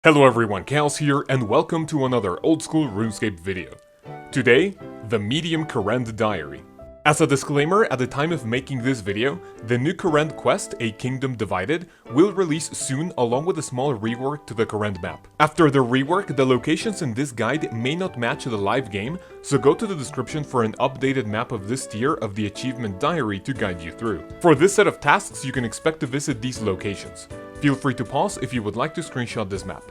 Hello everyone, Kaoz here, and welcome to another old school Runescape video. Today, the Medium Kourend Diary. As a disclaimer, at the time of making this video, the new Kourend quest, A Kingdom Divided, will release soon along with a small rework to the Kourend map. After the rework, the locations in this guide may not match the live game, so go to the description for an updated map of this tier of the achievement diary to guide you through. For this set of tasks, you can expect to visit these locations. Feel free to pause if you would like to screenshot this map.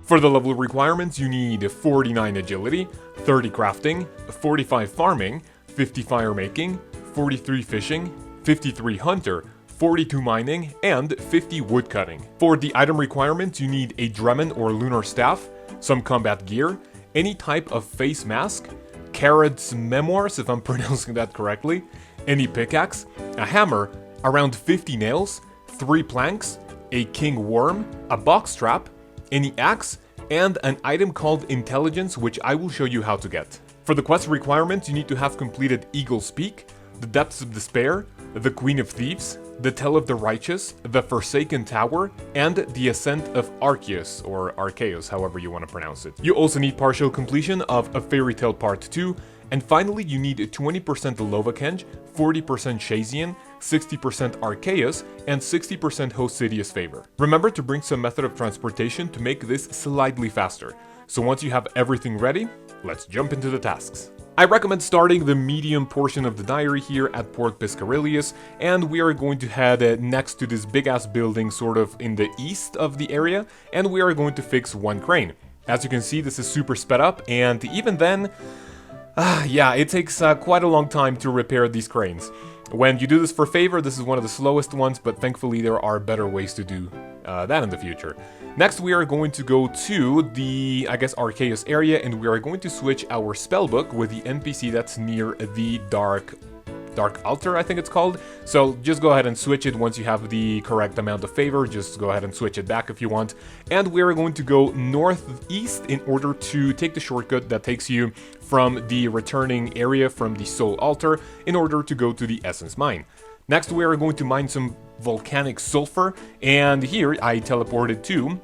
For the level requirements, you need 49 agility, 30 crafting, 45 farming, 50 fire making, 43 fishing, 53 hunter, 42 mining, and 50 wood cutting. For the item requirements, you need a Dremen or lunar staff, some combat gear, any type of face mask, Kharedst's memoirs if I'm pronouncing that correctly, any pickaxe, a hammer, around 50 nails, 3 planks, a king worm, a box trap, any axe, and an item called Intelligence, which I will show you how to get. For the quest requirements, you need to have completed Eagle's Peak, the Depths of Despair, the Queen of Thieves, the Tell of the Righteous, the Forsaken Tower, and the Ascent of Arceuus, or Arceuus, however you want to pronounce it. You also need partial completion of A Fairy Tale Part 2, and finally you need 20% Lovakeng, 40% Shazian, 60% Arceuus, and 60% Hosidius Favor. Remember to bring some method of transportation to make this slightly faster. So once you have everything ready, let's jump into the tasks. I recommend starting the medium portion of the diary here at Port Piscarilius, and we are going to head next to this big ass building sort of in the east of the area, and we are going to fix one crane. As you can see, this is super sped up, and even then, yeah, it takes quite a long time to repair these cranes. When you do this for favor, this is one of the slowest ones, but thankfully there are better ways to do that in the future. Next, we are going to go to the, Arceuus area, and we are going to switch our spellbook with the NPC that's near the Dark Altar, I think it's called. So just go ahead and switch it once you have the correct amount of favor. Just go ahead and switch it back if you want. And we're going to go northeast in order to take the shortcut that takes you from the returning area from the Soul Altar in order to go to the Essence Mine. Next, we are going to mine some volcanic sulphur, and here I teleported to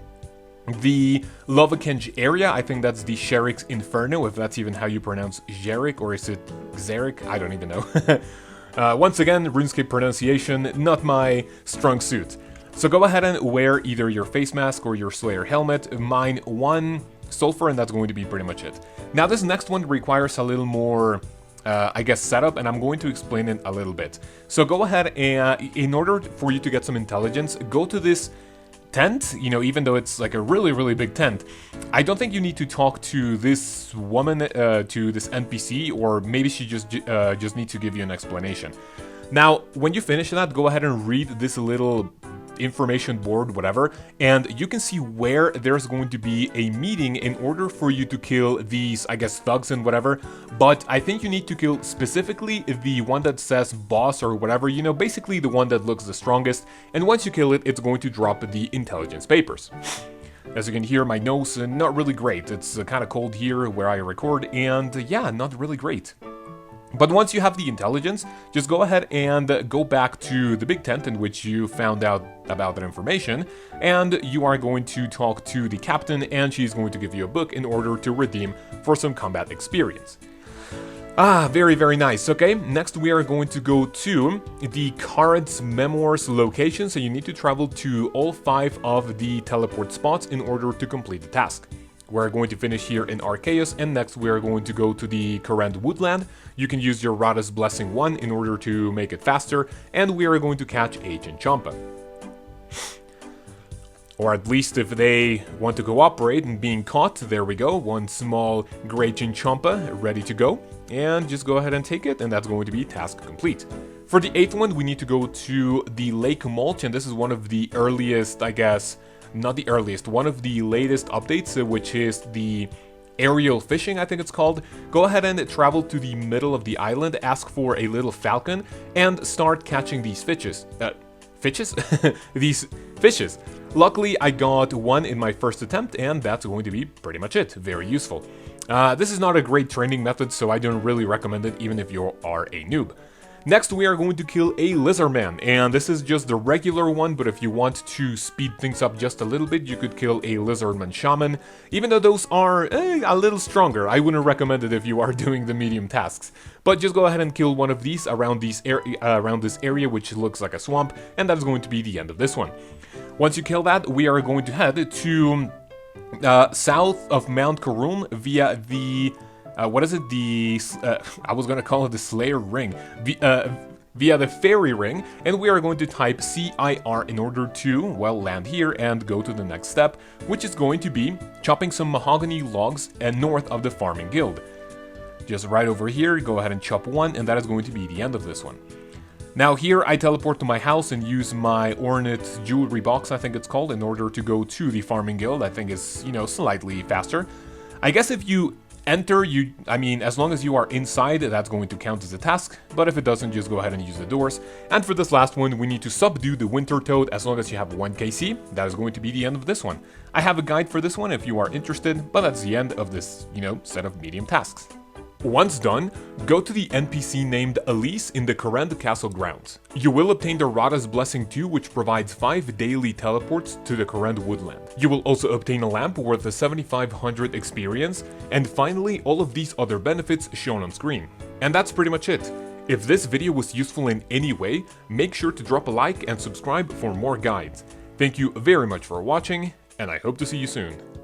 the Lovakeng area. I think that's the Sherrick's Inferno, if that's even how you pronounce Sherrick, or is it Xeric? I don't even know. Once again, RuneScape pronunciation, not my strong suit. So go ahead and wear either your face mask or your Slayer helmet, mine 1 sulphur, and that's going to be pretty much it. Now this next one requires a little more setup, and I'm going to explain it a little bit. So go ahead and, in order for you to get some intelligence, go to this tent, even though it's like a really, really big tent. I don't think you need to talk to this woman, to this NPC, or maybe she just needs to give you an explanation. Now, when you finish that, go ahead and read this little information board, whatever, and you can see where there's going to be a meeting in order for you to kill these, thugs and whatever, but I think you need to kill specifically the one that says boss or whatever, basically the one that looks the strongest, and once you kill it, it's going to drop the intelligence papers. As you can hear, my nose, not really great. It's kind of cold here where I record, and yeah, not really great. But once you have the intelligence, just go ahead and go back to the big tent in which you found out about that information, and you are going to talk to the captain, and she's going to give you a book in order to redeem for some combat experience. Very, very nice. Okay, next we are going to go to the Kharedst's memoirs location, so you need to travel to all 5 of the teleport spots in order to complete the task. We're going to finish here in Arceuus, and next we're going to go to the Kourend Woodland. You can use your Radha's Blessing 1 in order to make it faster, and we are going to catch a chinchompa. Or at least if they want to cooperate and being caught, there we go, one small great chinchompa ready to go. And just go ahead and take it, and that's going to be task complete. For the 8th one, we need to go to the Lake Molch, and this is one of the earliest, not the earliest, one of the latest updates, which is the aerial fishing, I think it's called. Go ahead and travel to the middle of the island, ask for a little falcon, and start catching these fishes. These fishes. Luckily, I got one in my first attempt, and that's going to be pretty much it. Very useful. This is not a great training method, so I don't really recommend it, even if you are a noob. Next, we are going to kill a lizardman, and this is just the regular one, but if you want to speed things up just a little bit, you could kill a lizardman shaman, even though those are a little stronger. I wouldn't recommend it if you are doing the medium tasks. But just go ahead and kill one of these around this area, which looks like a swamp, and that is going to be the end of this one. Once you kill that, we are going to head to south of Mount Karuulm via the... what is it? I was gonna call it the Slayer Ring. Via the Fairy Ring, and we are going to type CIR in order to, well, land here and go to the next step, which is going to be chopping some mahogany logs north of the farming guild. Just right over here, go ahead and chop one, and that is going to be the end of this one. Now here, I teleport to my house and use my ornate jewelry box, I think it's called, in order to go to the farming guild. I think is, you know, slightly faster. I guess if you enter, as long as you are inside, that's going to count as a task, but if it doesn't, just go ahead and use the doors. And for this last one, we need to subdue the Wintertodt. As long as you have 1 KC, that is going to be the end of this one. I have a guide for this one if you are interested, but that's the end of this, you know, set of medium tasks. Once done, go to the NPC named Elise in the Kourend castle grounds. You will obtain the Radha's Blessing 2, which provides 5 daily teleports to the Kourend Woodland. You will also obtain a lamp worth 7,500 experience, and finally all of these other benefits shown on screen. And that's pretty much it. If this video was useful in any way, make sure to drop a like and subscribe for more guides. Thank you very much for watching, and I hope to see you soon.